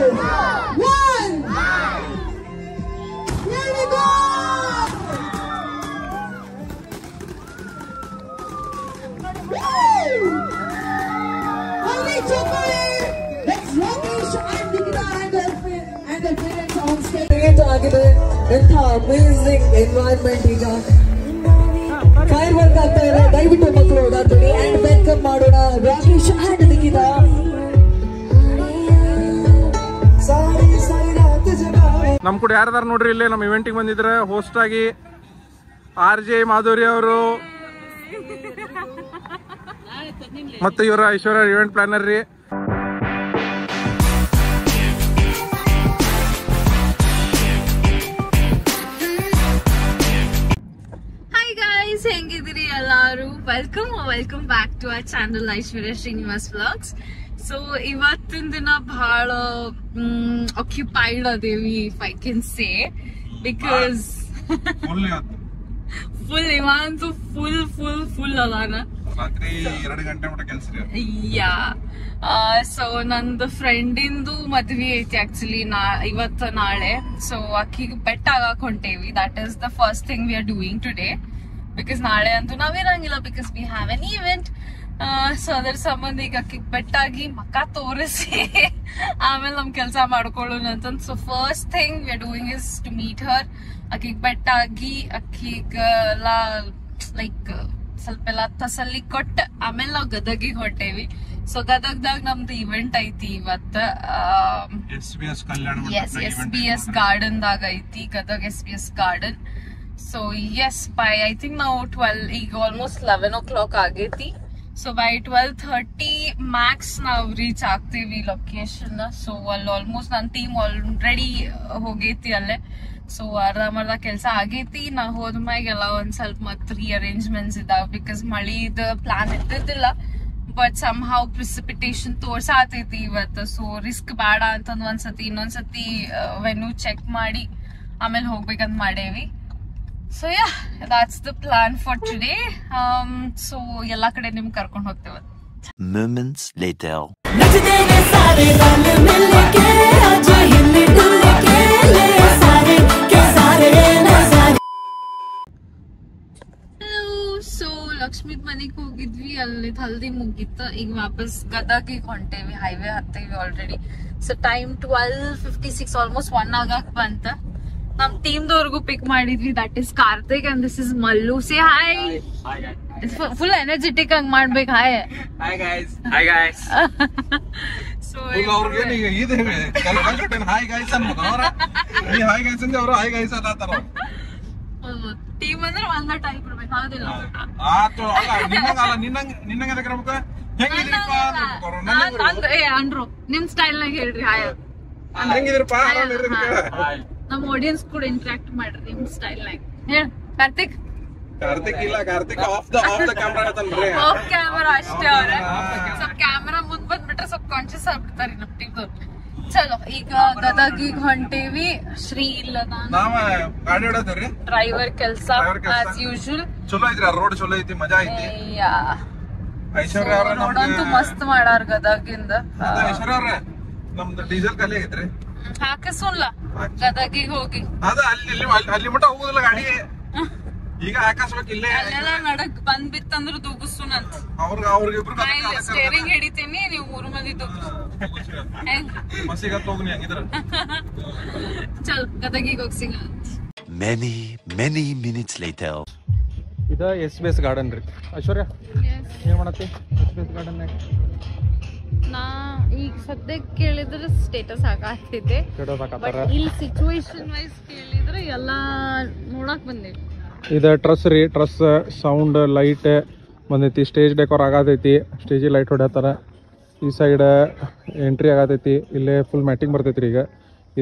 1. Here we go. Only Chopari. Let's Rakesh and Nikita and their parents on stage. ಆಗಿದೆ ಎಂಥ amazing environment. ಈಗ fire work ಆಗ್ತಾ ಇದೆ. ದಯವಿಟ್ಟು ಮಕ್ಕಳು ಓಡಾಡ್ಬೇಡಿ ಅಂಡ್ ವೆಲ್ಕಮ್ ಮಾಡೋಣ ರಾಕೇಶ್ ಅಂಡ್ ನಿಕಿತಾ. ನಮ್ ಕೂಡ ಯಾರದಾರ ನೋಡ್ರಿ ಇಲ್ಲಿ ನಮ್ಮ ಇವೆಂಟಿಗೆ ಬಂದಿದ್ರೆ ಹೋಸ್ಟ್ ಆಗಿ RJ ಮಾಧುರಿ ಅವರು ಮತ್ತು ಇವರ ಐಶ್ವರ್ಯ ಇವೆಂಟ್ ಪ್ಲಾನರ್ ರೀ. ಹೆಂಗಿದಿರಿ ಎಲ್ಲಾರು? Welcome back to our channel Aishwarya Srinivas vlogs. So ಇವತ್ತಿನ ದಿನ ಬಹಳ ಆಕ್ಯುಪೈಡ್ ಅದೇವಿ if I can say, because full ಇವಂತೂ ಫುಲ್ ಅದಾನ. ಯಾ ಸೊ ನಂದು ಫ್ರೆಂಡಿಂದು ಮದ್ವಿ ಐತಿ ಆಕ್ಚುಲಿ ಇವತ್ತು ನಾಳೆ. ಸೊ ಅಕ್ಕಿಗೆ ಬೆಟ್ ಆಗಾಕ್ ಹೊಂಟೇವಿ. That is the first thing we are doing today. Because ನಾಳೆ ಅಂತೂ ನಾವಿರಂಗಿಲ್ಲ, because we have an event. So ಅದ್ರ ಸಂಬಂಧ ಈಗ ಅಕ್ಕಿಗೆ ಬೆಟ್ಟಾಗಿ ಮಕ್ಕ ತೋರಿಸಿ ಆಮೇಲೆ ನಮ್ ಕೆಲ್ಸ ಮಾಡ್ಕೊಳ್ಳೋಣ ಅಂತ. So first thing we are doing is to meet her. ಅಕ್ಕಿಗೆ ಬೆಟ್ಟಾಗಿ ಅಕ್ಕಿಗೆಲ್ಲ ಲೈಕ್ ಸ್ವಲ್ಪ ಎಲ್ಲ ತಸಲ್ಲಿ ಕೊಟ್ಟ ಆಮೇಲೆ ನಾವ್ ಗದಗಿಗೆ ಹೊಂಟೇವಿ. ಸೊ ಗದಗ್ದಾಗ ನಮ್ದು ಇವೆಂಟ್ ಐತಿ ಇವತ್ತ. SBS ಗಾರ್ಡನ್ ದಾಗ ಐತಿ, Gadag SBS garden. So yes by I think ನಾವು 12 ಈಗ ಆಲ್ಮೋಸ್ಟ್ 11 o'clock ಆಗೈತಿ. ಸೊ ಬೈ 12:30 ಮ್ಯಾಕ್ಸ್ ನಾವ್ ರೀಚ್ ಆಗ್ತೀವಿ ಲೊಕೇಶನ್. ಸೊ ಅಲ್ಲಿ ಆಲ್ಮೋಸ್ಟ್ ನನ್ನ ಟೀಮ್ ಆಲ್ರೆಡಿ ಹೋಗೈತಿ ಅಲ್ಲೇ. ಸೊ ಅರ್ಧ ಕೆಲಸ ಆಗೈತಿ. ನಾ ಹೋದ್ಮ್ಯಾಗೆಲ್ಲ ಒಂದ್ ಸ್ವಲ್ಪ ಮತ್ ರೀಅರೇಂಜ್ಮೆಂಟ್ಸ್ ಇದಾವ, ಬಿಕಾಸ್ ಮಳಿದ ಪ್ಲಾನ್ ಇದ್ದಿದ್ದಿಲ್ಲ. ಬಟ್ ಸಮ್ ಹೌ ಪ್ರಿಸಿಪಿಟೇಷನ್ ತೋರ್ಸಾತೈತಿ ಇವತ್ತು. ಸೊ ರಿಸ್ಕ್ ಬೇಡ ಅಂತಂದ್ ಒಂದ್ಸತಿ ಇನ್ನೊಂದ್ಸತಿ ವೆನ್ಯೂ ಚೆಕ್ ಮಾಡಿ ಆಮೇಲೆ ಹೋಗ್ಬೇಕಂತ ಮಾಡೇವಿ. So yeah, that's the plan for today. So ಎಲ್ಲ ಕಡೆ ನಿಮ್ಗೆ ಕರ್ಕೊಂಡು ಹೋಗ್ತೇವೆ. Moments later. ಸೊ ಲಕ್ಷ್ಮಿದ್ ಮನೆಗೆ ಹೋಗಿದ್ವಿ, ಅಲ್ಲಿ ಹಲ್ದಿ ಮುಗಿತ್ತು. ಈಗ ವಾಪಸ್ ಗದಗಿಗೆ ಹೊಂಟೇವಿ, ಹೈವೇ ಹತ್ತೇವಿ ಆಲ್ರೆಡಿ. ಸೊ ಟೈಮ್ 12:56, ಆಲ್ಮೋಸ್ಟ್ 1 ಆಗಕ್ ಬಂತ. ನಮ್ ಟೀಮ್ ದವ್ರಿಗೂ ಪಿಕ್ ಮಾಡಿದ್ವಿ. That is Karthik and this is Mallu. Say hi. Full energetic ಆಗಿ ಮಾಡ್ಬೇಕು. Hi guys. ಸೊ ಟೀಮ್ ಅಂದ್ರೆ ಒಂದ ಟೈಪ್ ಇರ್ಬೇಕು, ಹೌದಿಲ್ಲ? ಅನ್ರು ನಿಮ್ ಸ್ಟೈಲ್ ನಾಗ ಹೇಳ್ರಿ ಹಾಯ್. ನಮ್ ಆಡಿಯನ್ಸ್ ಕೂಡ ಇಂಟ್ರಾಕ್ಟ್ ಮಾಡ್ರಿ ನಿಮ್ ಸ್ಟೈಲ್ ನಾಗ. ಹೇಳ ಕಾರ್ತಿಕ್. ಆಫ್ ದ ಕ್ಯಾಮರಾ ಅಷ್ಟೇ. ಅವ್ರೆ ಸ್ವಲ್ಪ ಕ್ಯಾಮರಾ ಮುಂದ್ ಬಂದ್ಬಿಟ್ರೆ ಸ್ವಲ್ಪ ಕಾನ್ಶಿಯಸ್ ಆಗ್ಬಿಡ್ತಾರಿ ನಮ್ ಟೀಮ್ ದವ್ರು. ಚಲೋ ಈಗ ಗದಗಿಗ್ ಹೊಂಟೇವಿ. ಶ್ರೀ ಇಲ್ಲ, ಡ್ರೈವರ್ ಕೆಲ್ಸ ಆಸ್ ಯೂಶುವಲ್. ಚಲೋ ಐತ್ರಿ, ರೋಡ್ ಚಲೋ ಐತಿ, ಮಜಾ ಐತಿ. ರೋಡ್ ಅಂತೂ ಮಸ್ತ್ ಮಾಡಾರ ಗದಗಿಂದ. ಐಶ್ವರ್ಯ ಅವ್ರ ನಮ್ದು ಡೀಸೆಲ್ ಖಾಲಿ ಆಗೈತ್ರಿ, ಹಾಕಿಸುನ್ಲ ಗದಗಿಗೆ ಹೋಗಿ. ಅದ ಅಲ್ಲಿ ಮಟ್ಟ ಹೋಗುದಿಲ್ಲ ಗಾಡಿ, ಈಗ ಹಾಕಿಸ್ಬೇಕು ಇಲ್ಲೇ. ಅಲ್ಲೆಲ್ಲ ನಡಕ್ ಬಂದ್ ಬಿತ್ತಂದ್ರ ದುಗ್ಸುನಂತ. ಅವ್ರಿಗಿಬ್ರು ಸ್ಟೇರಿಂಗ್ ಹಿಡಿತೀನಿ, ನೀವು 3 ಮಂದಿ ದುಗ್ಸು. ಬಸ್ಸಿಗೆ ಹೋಗ್ನಿ ಹಂಗಿದ್ರ. ಚಲ್ ಗದಗಿಗೆ ಹೋಗಿ ಸಿಗ. Many minutes later. ಇದ SBS ಗಾರ್ಡನ್ ರೀ. ಐಶ್ವರ್ಯ ಏನ್ ಮಾಡತ್ತಿ SBS ಗಾರ್ಡನ್? ನಾ ಈಗ ಸದ್ಯಕ್ಕೆ ಕೇಳಿದ್ರೆ ಸ್ಟೇಟಸ್ ಹಾಕಾಗ್ತೈತೆ, ಬಟ್ ಇಲ್ಲಿ ಸಿಚುವೇಶನ್ ವೈಸ್ ಕೇಳಿದ್ರೆ ಎಲ್ಲಾ ನೋಡಕ್ ಬಂದೇವಿ. ಇದು ಟ್ರಸ್ ರೀ, ಟ್ರಸ್ ಸೌಂಡ್ ಲೈಟ್ ಬಂದೈತಿ. ಸ್ಟೇಜ್ ಡೆಕೋರ್ ಆಗತೈತಿ, ಸ್ಟೇಜ್ ಲೈಟ್ ಹೊಡ್ಯಾತಾರ. ಈ ಸೈಡ್ ಎಂಟ್ರಿ ಆಗತೈತಿ. ಇಲ್ಲೇ ಫುಲ್ ಮ್ಯಾಟಿಂಗ್ ಬರ್ತೈತ್ರಿ. ಈಗ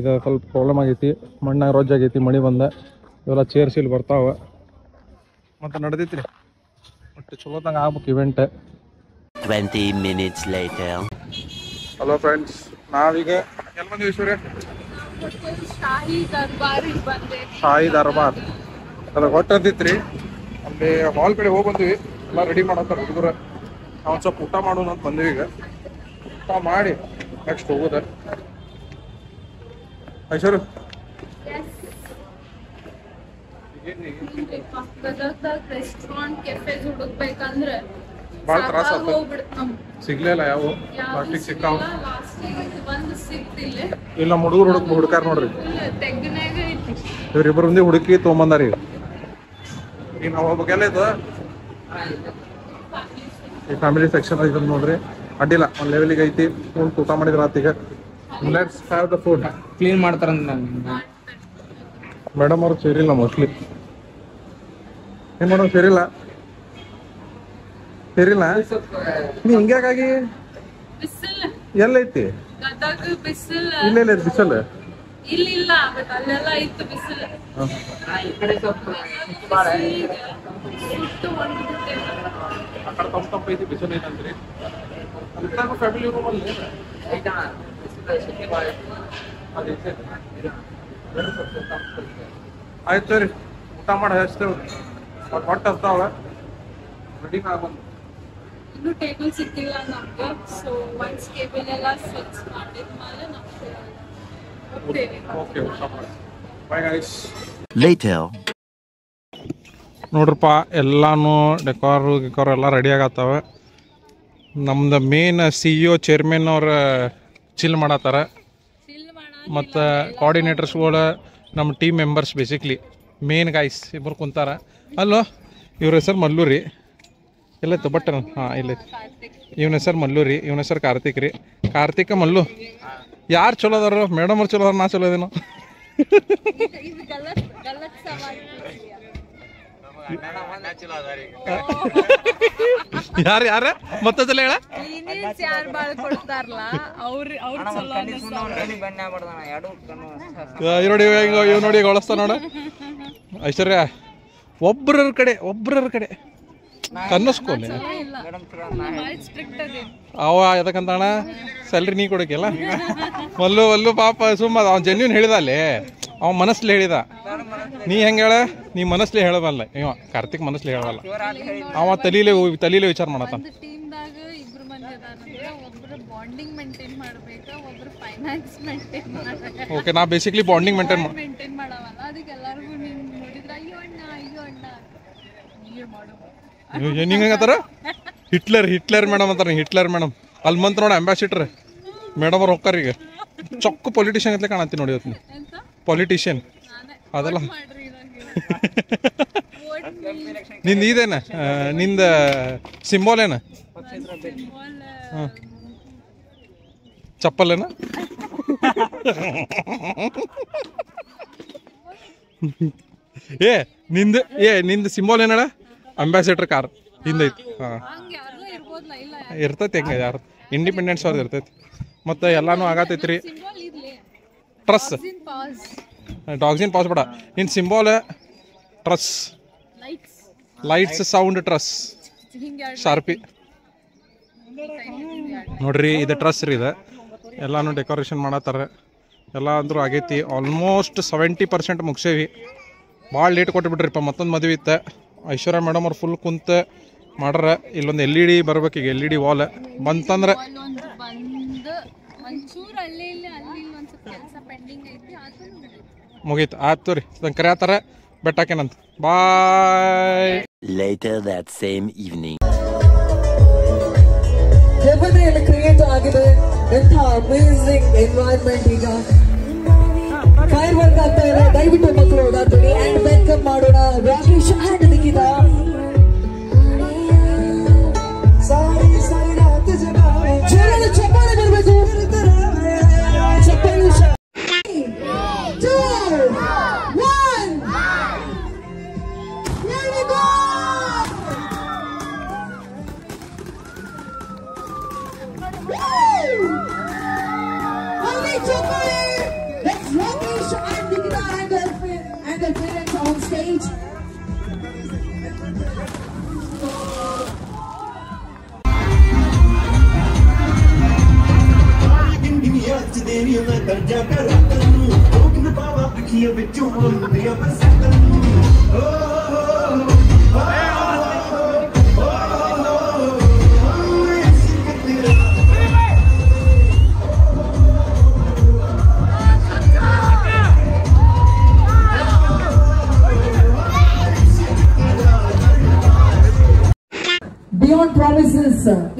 ಇದು ಸ್ವಲ್ಪ ಪ್ರಾಬ್ಲಮ್ ಆಗೈತಿ, ಮಣ್ಣಾಗ ರೋಜ್ ಆಗೈತಿ, ಮಳೆ ಬಂದ. ಇವೆಲ್ಲ ಚೇರ್ಸ್ ಇಲ್ಲಿ ಬರ್ತಾವ ಮತ್ತೆ ನಡೆದೈತ್ರಿ. ಬಟ್ ಚಲೋದಂಗ ಆಗ್ಬೇಕು event. 20 minutes later. Hello friends, ನಾವೀಗ ಎಲ್ಲಿ ಬಂದಿವಿ ಐಶ್ವರ್ಯ? ಶಾಹಿ ದರ್ಬಾರ್ ಅದ ಗೊತ್ತೈತ್ರಿ. ಅಲ್ಲಿ ಹಾಲ್ ಕಡೆ ಹೋಗಿ ಬಂದಿವಿ. ಎಲ್ಲ ರೆಡಿ ಮಾಡತ್ತಾರ ಹುಡುಗರ. ನಾವು ಸ್ವಲ್ಪ ಊಟ ಮಾಡೋಣ ಅಂತ ಬಂದಿವಿ. ಈಗ ಊಟ ಮಾಡಿ ನೆಕ್ಸ್ಟ್ ಹೋಗೋದ. ಐಶ್ವರ್ಯ ಗದಗದಾಗ ರೆಸ್ಟೋರೆಂಟ್ ಕೆಫೆಸ್ ಹುಡುಕ್ಬೇಕಂದ್ರೆ ಭಾಳ ತ್ರಾಸ ಹೋಗ್ಬಿಡುತ್ತೆ ನಮ್ಗೆ. ಸಿಗ್ಲಿಲ್ಲ ಯಾವ ಲಾಸ್ಟಿಗೆ ಸಿಕ್ಕಾವ ಒಂದು ಸಿಕ್ತಿಲ್ಲ ಇಲ್ಲ ನಮ್ಮ ಹುಡುಗರು ಹುಡುಕಾರ್ ನೋಡ್ರಿ ತೆಗ್ನಾಗ ಐತಿ. ಇವ್ರಿಬ್ರು ಮಂದಿ ಹುಡುಕಿ ತೊಗೊಂಬಂದಾರ ಈಗ ನಾವು ಹೋಗ್ಬೇಕೆಲ್ಲ ಇದು ಈ ಫ್ಯಾಮಿಲಿ ಸೆಕ್ಷನ್ ಐತೆ ನೋಡ್ರಿ ಅಡ್ಡಿಲ್ಲ ಒಂದು ಲೆವೆಲಿಗೆ ಐತಿ ಫುಲ್ ಊಟ ಮಾಡಿದ್ರ ಆತೀಗ let's have the food clean ಮಾಡ್ತಾರಂತ ಮೇಡಮ್ ಅವ್ರು ಸೇರಿಲ್ಲ ಮೋಸ್ಟ್ಲಿ ಏನ್ ಮೇಡಮ್ ಸೇರಿಲ್ಲ ನೀ ಹಿಂಗಾಗಿ ಬಿಸಿಲು ಎಲ್ಲೈತಿ ಗದಗ ಬಿಸಿಲು ಇಲ್ಲ ಇಲ್ಲ ಬಿಸಲ್ ಇಲ್ಲ ಬಟ್ ಅಲ್ಲೆಲ್ಲ ಇತ್ತು ಬಿಸಿಲು ಸುಟ್ಟು ಒಣಗಿಬಿಟ್ಟೆ. ಆ ಕಡೆ ತಂಪ ಐತಿ ಬಿಸಿಲು ಐತಂತ್ರಿ ಫ್ಯಾಮಿಲಿ ರೂಮ್ ಅಲ್ಲಿ ಆಯ್ತು ಸರಿ ಊಟ ಮಾಡಿ ಹಚ್ತೇವೆ ಹೊಟ್ಟೆ ಹಸ್ತಾವ ರೆಡಿ ಬಂದು ಇನ್ನು ಟೇಬಲ್ ಸಿಕ್ಕಿಲ್ಲ ನಮ್ಗೆ. ಸೊ ಒನ್ಸ್ ಟೇಬಲ್ ಎಲ್ಲ ಫಿಕ್ಸ್ ಮಾಡಿದ್ಮೇಲೆ ನಾವು ಹೋಗ್ತೇವೆ. ಓಕೆ ಊಟ ಮಾಡಿ ಬಾಯ್ ಗೈಸ್ Later. ನೋಡ್ರಪ್ಪ ಎಲ್ಲಾನು ಡೆಕೋರ್ ಎಲ್ಲ ರೆಡಿ ಆಗತ್ತವ. ನಮ್ದು ಮೇನ್ CEO ಚೇರ್ಮನ್ ಅವ್ರ ಚಿಲ್ ಮಾಡತ್ತಾರ ಮತ್ತು ಕೋಆರ್ಡಿನೇಟರ್ಸ್ಗಳು ನಮ್ಮ team members basically main guys ಇಬ್ಬರು ಕುಂತಾರ. ಅಲ್ಲೋ ಇವ್ರ ಹೆಸರು ಮಲ್ಲು ರೀ ಎಲ್ಲೈತು ಬಟ್ ಹಾಂ ಇಲ್ಲೈತಿ. ಇವನ ಹೆಸರು ಮಲ್ಲು ರೀ, ಇವನ ಹೆಸರು ಕಾರ್ತಿಕ್ ರೀ. ಕಾರ್ತಿಕ ಮಲ್ಲು ಯಾರು ಚಲೋ ಅದಾರ? ಮೇಡಮ್ ಅವ್ರು ಚಲೋ ಅದಾರ, ನಾ ಚಲೋ ಅದೇನೋ? ಯಾರ ಮತ್ತದಲ್ಲ ಹೇಳ ನೋಡಿ ಇವ್ ನೋಡಿ ಗೊಳಸ್ತ ನೋಡ. ಐಶ್ವರ್ಯ ಒಬ್ರರ ಕಡೆ ಕನ್ನಸ್ಕೋಲೆ ಅವ ಎದಕ್ಕಂತಾಣ ಸ್ಯಾಲ್ರಿ ನೀ ಕೊಡಕ್ಕೆಲ್ಲ. ಒಲ್ಲು ಪಾಪ ಸುಮ್ಮ ಅವ್ನು ಜೆನ್ಯೂನ್ ಹೇಳಿದ ಅಲ್ಲಿ, ಅವ ಮನಸ್ಲಿ ಹೇಳಿದ. ನೀ ಹೆಂಗೆ ಹೇಳ? ನೀ ಮನಸ್ಲಿ ಹೇಳಬಲ್ಲ. ಇವ ಕಾರ್ತಿಕ್ ಮನಸ್ಲಿ ಹೇಳಬಲ್ಲ, ಅವ ತಲೀಲೆ ವಿಚಾರ ಮಾಡತ್ತ. ಓಕೆ ನಾ ಬೇಸಿಕ್ಲಿ ಬಾಂಡಿಂಗ್ ಮೇಂಟೈನ್ ಹಿಂಗತ್ತಾರ. ಹಿಟ್ಲರ್ ಮೇಡಮ್ ಅಂತಾರ. ಹಿಟ್ಲರ್ ಮೇಡಮ್ ಅಲ್ಲಿ ಮಂತ್ ನೋಡಿ ಅಂಬಾಸಿಡರ್ ಮೇಡಮ್ ಅವ್ರು ಹೋಗ್ತಾರ. ಈಗ ಚೊಕ್ಕ ಪೊಲಿಟಿಷಿಯನ್ ಅಂತ ಕಾಣತ್ತಿ ನೋಡಿ ಇವತ್ತು. ಪೊಲಿಟಿಷಿಯನ್ ಅದಲ್ಲ. ನಿಂದ ಇದೇನ ನಿಂದ ಸಿಂಬಾಲ್ ಏನ? ಹಾಂ ಚಪ್ಪಲೇನ? ನಿಂದ ಸಿಂಬಾಲ್ ಏನಳ? ಅಂಬಾಸಿಡರ್ ಕಾರ್ ಹಿಂದೈತಿ. ಹಾಂ ಇರ್ತೈತಿ. ಹೆಂಗೆ ಯಾರು ಇಂಡಿಪೆಂಡೆನ್ಸ್ ಅವ್ರದ್ದು ಇರ್ತೈತಿ. ಮತ್ತು ಎಲ್ಲಾನು ಆಗತೈತ್ರಿ. ಟ್ರಸ್ ಡಾಗ್ಸಿನ್ ಪಾಸ್ ಬೇಡ. ನಿನ್ನ symbol truss, lights, sound, truss, sharpy ನೋಡ್ರಿ. ಇದು ಟ್ರಸ್ ರೀ. ಇದು ಎಲ್ಲಾನು ಡೆಕೋರೇಷನ್ ಮಾಡತ್ತಾರ. ಎಲ್ಲ ಅಂದ್ರೂ ಆಗೈತಿ. ಆಲ್ಮೋಸ್ಟ್ 70% ಮುಗಿಸೇವಿ. ಭಾಳ ಲೇಟ್ ಕೊಟ್ಬಿಟ್ರಿಪ್ಪ. ಮತ್ತೊಂದು ಮದುವೆ ಇತ್ತು. ಐಶ್ವರ್ಯ ಮೇಡಮ್ ಅವ್ರು ಫುಲ್ ಕುಂತ ಮಾಡ್ರ. ಇಲ್ಲೊಂದು LED ಬರ್ಬೇಕು. ಈಗ LED ವಾಲ್ ಬಂತಂದ್ರೆ ಮುಗೀತು. ಆಯ್ತು ರೀ, ನಂಗೆ ಕರೆಯತ್ತಾರ, ಬೆಟ್ಟಾಕೇನಂತ. Bye. Later that same evening. ಹೆಬ್ಬೆಯಲ್ಲಿ ಕ್ರಿಯೇಟ್ ಆಗಿದೆ ಎಂಥ ಅಮೇಸಿಂಗ್ ಎನ್ವೈರನ್ಮೆಂಟ್. ಈಗ ಫೈರ್ ವರ್ಕ್ ಆಗ್ತಾ ಇದೆ. ದಯವಿಟ್ಟು ಮಕ್ಕಳು ಓಡಾಡ್ತೀನಿ ಅಂಡ್ ವೆಲ್ಕಮ್ ಮಾಡೋಣ ರಾಕೇಶ್ ಅಂಡ್ ನಿಖಿತಾ. ಚಪ್ಪಾಳೆ ಬರಬೇಕು. ಚಪ್ಪಾಳೆ 2, 1 here we go. Let's Rakesh and Nikita and their parents on stage.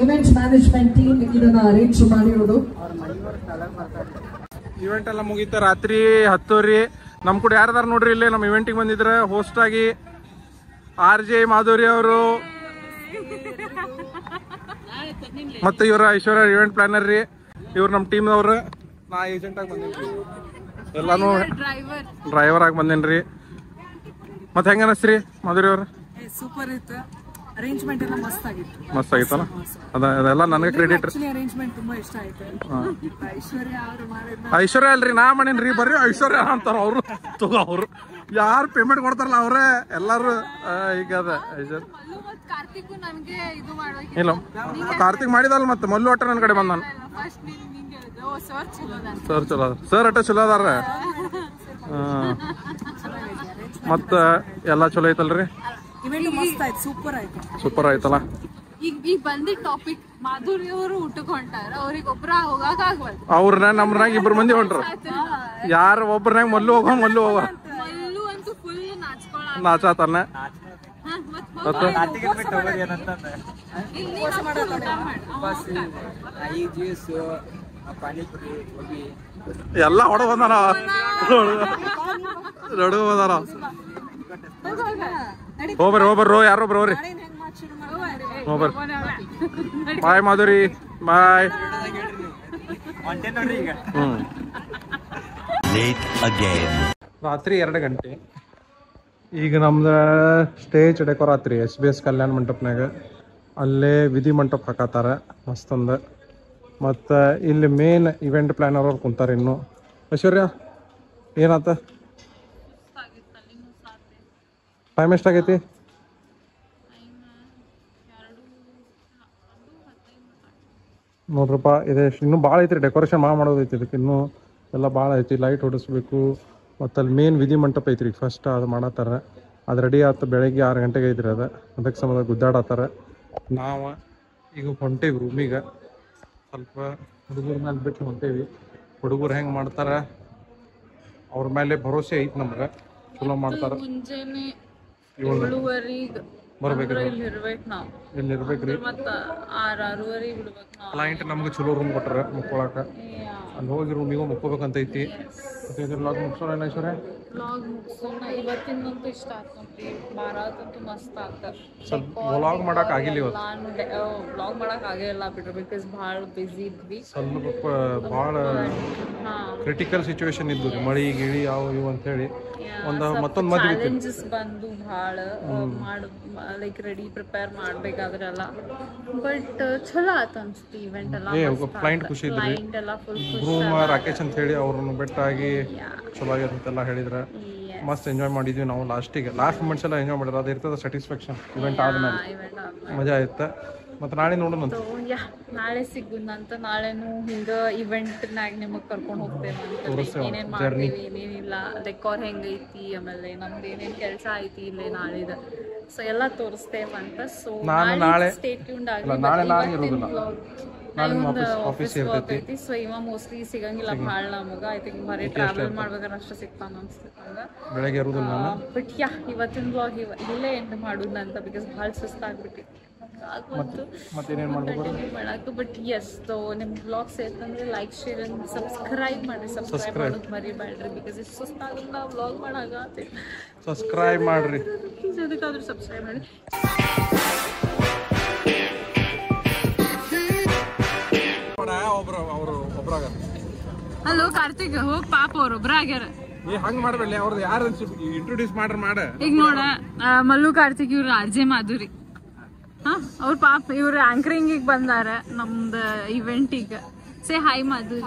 Event management team ಇದನ್ನ ಅರೇಂಜ್ ಮಾಡಿರೋದು. ಇವೆಂಟ್ ಎಲ್ಲ ಮುಗೀತ ರಾತ್ರಿ 10 ರೀ. ನಮ್ ಕೂಡ ಯಾರದಾರ ನೋಡ್ರಿ ಇಲ್ಲಿ ನಮ್ಮ ಇವೆಂಟಿಗೆ ಬಂದಿದ್ರೆ ಹೋಸ್ಟ್ ಆಗಿ RJ ಮಾಧುರಿ ಅವರು ಮತ್ತೆ ಇವ್ರ ಐಶ್ವರ್ಯ ಇವೆಂಟ್ ಪ್ಲಾನರ್ ರೀ. ಇವ್ರು ನಮ್ಮ ಟೀಮ್ ಅವ್ರ. ನಾ ಏಜೆಂಟ್ ಆಗಿ ಬಂದೇನ್ರಿ, ಎಲ್ಲಾನು ಡ್ರೈವರ್ ಆಗಿ ಬಂದೇನ್ರಿ. ಮತ್ತೆ ಹೆಂಗ ಅನಸ್ತ್ರಿ ಮಾಧುರಿ ಅವ್ರ? ಸೂಪರ್ ಇತ್ತು, ಅರೇಂಜ್ಮೆಂಟ್ ಎಲ್ಲ ಮಸ್ತ್ ಆಗಿತ್ತು. ಮಸ್ತ್ ಆಗಿತ್ತಲ್ಲ, ಅದೆಲ್ಲ ನನಗೆ ಕ್ರೆಡಿಟ್. ಅರೇಂಜ್ಮೆಂಟ್ ತುಂಬಾ ಇಷ್ಟ ಆಯ್ತು. ಐಶ್ವರ್ಯ ಅವರು ಮಾಡಿದ ಐಶ್ವರ್ಯ ಅಲ್ರಿ, ನಾ ಮಾಡೇನ್ರಿ, ಬರ್ರಿ ಐಶ್ವರ್ಯ ಅಂತಾರ ಅವ್ರು. ಅವ್ರು ಯಾರು ಪೇಮೆಂಟ್ ಕೊಡ್ತಾರಲ್ಲ ಅವ್ರೇ ಎಲ್ಲಾರು. ಈಗ ಅದ ಐಶ್ವರ್ಯ ಇಲ್ಲ, ಕಾರ್ತಿಕ್ ಮಾಡಿದಲ್ಲ, ಮತ್ತೆ ಮಲ್ಲು ಒಟ್ಟ ನನ್ ಕಡೆ ಬಂದ. ಸರ್ ಚಲೋ ಅದ, ಸರ್ ಅಟ್ಟ ಚಲೋ ಅದಾರ. ಮತ್ತ ಎಲ್ಲಾ ಚಲೋ ಐತಲ್ರಿ? ಸೂಪರ್ ಆಯ್ತಲ್ಲ. ಈಗ ಬಂದಿದ್ದ ಟಾಪಿಕ್ ಮಾಧುರಿ ಅವರು ಊಟಕ್ಕೆ ಹೊಂಟಾರ, ಅವ್ರಿಗೆ ಒಬ್ರ ಹೋಗಕ್ ಆಗ್ಬಾರ್ದು. ಅವ್ರನ್ನ ನಮ್ರಾಗ 2 ಮಂದಿ ಹೊಂಟ್ರ. ಯಾರ ಒಬ್ರನಾಗ ಮಲ್ಲು ಹೋಗೋ ಮಲ್ಲು ಅಂತೂ ಫುಲ್ ನಾಚಾತನ. ಎಲ್ಲ ಹೊಡ ಬಂದಾರ, ನಡುವ ಬಂದಾರ. ಹೋಗ್ಬರ್ರಿ ಯಾರೊಬ್ರು ಹೋಗ್ರಿ. ಹೋಗ್ಬರ್ರಿ. ಬಾಯ್ ಮಾಧುರಿ, ಬಾಯ್. ರಾತ್ರಿ 2 ಗಂಟೆ. ಈಗ ನಮ್ದು ಸ್ಟೇಜ್ ಡೆಕೋರ್ ಆತ್ರಿ SBS ಕಲ್ಯಾಣ ಮಂಟಪನಾಗ. ಅಲ್ಲೇ ವಿಧಿ ಮಂಟಪ ಹಾಕತ್ತಾರ ಮಸ್ತಂದ. ಮತ್ತು ಇಲ್ಲಿ ಮೇನ್ ಇವೆಂಟ್ ಪ್ಲಾನರ್ ಅವ್ರು ಕುಂತಾರೆ. ಇನ್ನು ಐಶ್ವರ್ಯ ಏನಾತ? ಟೈಮ್ ಎಷ್ಟಾಗೈತಿ ನೋಡ್ರಪ್ಪ. ಇದೆ ಇನ್ನೂ ಭಾಳ ಐತ್ರಿ, ಡೆಕೋರೇಷನ್ ಮಾಡೋದೈತಿ. ಇದಕ್ಕೆ ಇನ್ನೂ ಎಲ್ಲ ಭಾಳ ಐತಿ. ಲೈಟ್ ಹೊಡಿಸ್ಬೇಕು. ಮತ್ತು ಅಲ್ಲಿ ಮೇನ್ ವಿಧಿ ಮಂಟಪ ಐತ್ರಿ, ಫಸ್ಟ್ ಅದು ಮಾಡತ್ತಾರ. ಅದು ರೆಡಿ ಆಯ್ತು ಬೆಳಗ್ಗೆ 6 ಗಂಟೆಗೆ ಐತ್ರಿ. ಅದಕ್ಕೆ ಸಂಬಂಧ ಗುದ್ದಾಡತ್ತಾರ. ನಾವು ಈಗ ಹೊಂಟೇವಿ ರೂಮಿಗೆ. ಸ್ವಲ್ಪ ಹುಡುಗರ ಮೇಲೆ ಬಿಟ್ಟು ಹೊಂಟೇವಿ. ಹುಡುಗರು ಹೆಂಗೆ ಮಾಡ್ತಾರೆ ಅವ್ರ ಮೇಲೆ ಭರೋಸೆ ಐತಿ ನಮ್ಗೆ. ಚಲೋ ಮಾಡ್ತಾರೆ. ಮುಂಜಾನೆ 7:30 ಬರ್ಬೇಕ್ರಿ, ನಾವು ಇಲ್ಲಿ ಇರ್ಬೇಕ್ರಿ. ಮತ್ತೆ 6:30 ಬಿಡ್ಬೇಕು ನಾವು. ಕ್ಲೈಂಟ್ ನಮ್ಗೆ ಚಲೋ ರೂಮ್ ಕೊಟ್ಟಾರ ಮುಕ್ಕೊಳಕ. ಅಲ್ಲಿ ಹೋಗಿ ರೂಮಿಗೂ ಮುಕ್ಕೋಬೇಕಂತ ಐತಿ. ವ್ಲಾಗ್ ಮುಗಿಸೋಣ ಐಶ್ವರ್ಯ? ವ್ಲಾಗ್ ಮುಗಿಸೋಣ. ಇವತ್ತಿನಂತೂ ಇಷ್ಟ ಆಯ್ತು ನೋಡ್ರಿ, ಬಾರಾತಂತೂ ಮಸ್ತ್ ಆತ. ಸ್ವಲ್ಪ ವ್ಲಾಗ್ ಮಾಡಕ್ ಆಗಿಲ್ಲ ಇವತ್ತು. ನಾನು ವ್ಲಾಗ್ ಮಾಡಕ್ ಆಗಿಲ್ಲ ಬಿಡ್ರಿ, ಬಿಕಾಸ್ ಭಾಳ ಬಿಸಿ ಇದ್ವಿ. ಸ್ವಲ್ಪ ಭಾಳ ಕ್ರಿಟಿಕಲ್ ಸಿಚುವೇಶನ್ ಇದ್ದು ರೀ, ಮಳಿ ಗಿಳಿ ಯಾವ ಇವು ಅಂತೇಳಿ. ಮತ್ತೊಂದು ಮದುವೆ ಚಾಲೆಂಜಸ್ ಬಂದು ಭಾಳ ಲೈಕ್ ರೆಡಿ ಪ್ರಿಪೇರ್ ಮಾಡ್ಬೇಕಾದ್ರೆಲ್ಲ. ಬಟ್ ಚಲೋ ಆತ ಅನ್ಸುತ್ತೆ ಇವೆಂಟ್ ಎಲ್ಲ. ಕ್ಲೈಂಟ್ ಖುಷಿ ಇದ್ರಿ. ಕ್ಲೈಂಟ್ ಎಲ್ಲ ಫುಲ್ ಗ್ರೂಮ್ ರಾಕೇಶ್ ಅಂತ ಹೇಳಿ ಅವ್ರನ್ನ ಬೆಟ್ಟಾಗಿ ಚಲೋ ಆಗ್ಯದಂತೆಲ್ಲ ಹೇಳಿದ್ರೆ ಮಸ್ತ್ ಎಂಜಾಯ್ ಮಾಡಿದ್ವಿ ನಾವು. ಲಾಸ್ಟ್ ಮೂಮೆಂಟ್ಸ್ ಎಲ್ಲ ಎಂಜಾಯ್ ಮಾಡಿದ್ರೆ ಅದು ಇರ್ತದೆ ಸ್ಯಾಟಿಸ್ಫ್ಯಾಕ್ಷನ್. ಇವೆಂಟ್ ಆದ್ಮೇಲೆ ಮಜಾ ಆಯ್ತು. ಮತ್ತೆ ನಾಳೆ ನೋಡೋಣ ಅಂತ. ನಾಳೆ ಸಿಗುದಂತ. ನಾಳೆನು ಹಿಂಗ ಇವೆಂಟ್ನಾಗ ನಿಮಗೆ ಕರ್ಕೊಂಡು ಹೋಗ್ತೇವೆ. ಏನೇನ್ ಮಾಡ್ತೀವಿ ಏನೇನಿಲ್ಲ, ಡೆಕೋರ್ ಹೆಂಗೈತಿ, ಆಮೇಲೆ ನಮ್ದು ಏನೇನ್ ಕೆಲಸ ಐತಿ ಇಲ್ಲಿ ನಾಳಿದ, ಸೊ ಎಲ್ಲ ತೋರಿಸ್ತೇವಂತ. ಸೊ ನಾಳೆ ಸ್ಟೇ ಟ್ಯೂನ್ಡ್ ಆಗಿ. ಆಫೀಸ್ ಇರ್ತೈತಿ. ಸೊ ಇವ ಮೋಸ್ಟ್ಲಿ ಸಿಗಂಗಿಲ್ಲ ಭಾಳ ನಮಗ. ಐ ಥಿಂಕ್ ಬರೀ ಟ್ರಾವೆಲ್ ಮಾಡ್ಬೇಕಾದ್ರೆ ಅಷ್ಟೇ ಸಿಗ್ತಾನ ಅನ್ಸ್ತಂಗ ಬೆಳಗ್ಗೆ ಇರೋದಿಲ್ಲ. ಬಟ್ ಇವತ್ತಿನ ಬ್ಲಾಗ್ ಇಲ್ಲೇ ಎಂಡ್ ಮಾಡುದಂತ, ಬಿಕಾಸ್ ಭಾಳ ಸುಸ್ತಾಗ್ಬಿಟ್ಟಿತ್ತು. ಮಾಡಾಕು. ಬಟ್ ಎಸ್, ನಿಮ್ ಬ್ಲಾಗ್ ಸೇರ್ತಂದ್ರೆ ಲೈಕ್, ಶೇರ್ ಅಂಡ್ ಸಬ್ಸ್ಕ್ರೈಬ್ ಮಾಡ್ರಿ. ಸಬ್ಸ್ಕ್ರೈಬ್ ಮಾಡೋದು ಮರಿಬೇಡ್ರಿ, ಬಿಕಾಸ್ ಇಷ್ಟು ಸುಸ್ತಾಗಲ್ಲ ಬ್ಲಾಗ್ ಮಾಡಾಗ. ಸಬ್ಸ್ಕ್ರೈಬ್ ಮಾಡ್ರಿ, ಅದಕ್ಕಾದ್ರೂ ಸಬ್ಸ್ಕ್ರೈಬ್ ಮಾಡಿ. ಹಲೋ ಕಾರ್ತಿಕ್, ಹೋಗ್ ಪಾಪ ಅವ್ರ ಒಬ್ರ ಆಗ್ಯಾರ. ಹಂಗ್ ಮಾಡ್ಬೇಡಿ, ಅವ್ರದ್ದು ಯಾರು ಇಂಟ್ರೊಡ್ಯೂಸ್ ಮಾಡ್ರ ಮಾಡ. ಈಗ ನೋಡ ಮಲ್ಲು ಕಾರ್ತಿಕ್, ಇವ್ರು RJ ಮಾಧುರಿ. ಅವ್ರ ಪಾಪ ಇವ್ರು ಆಂಕರಿಂಗ್ ಬಂದಾರ ನಮ್ದು ಇವೆಂಟಿಗೆ. Say hi Madhuri.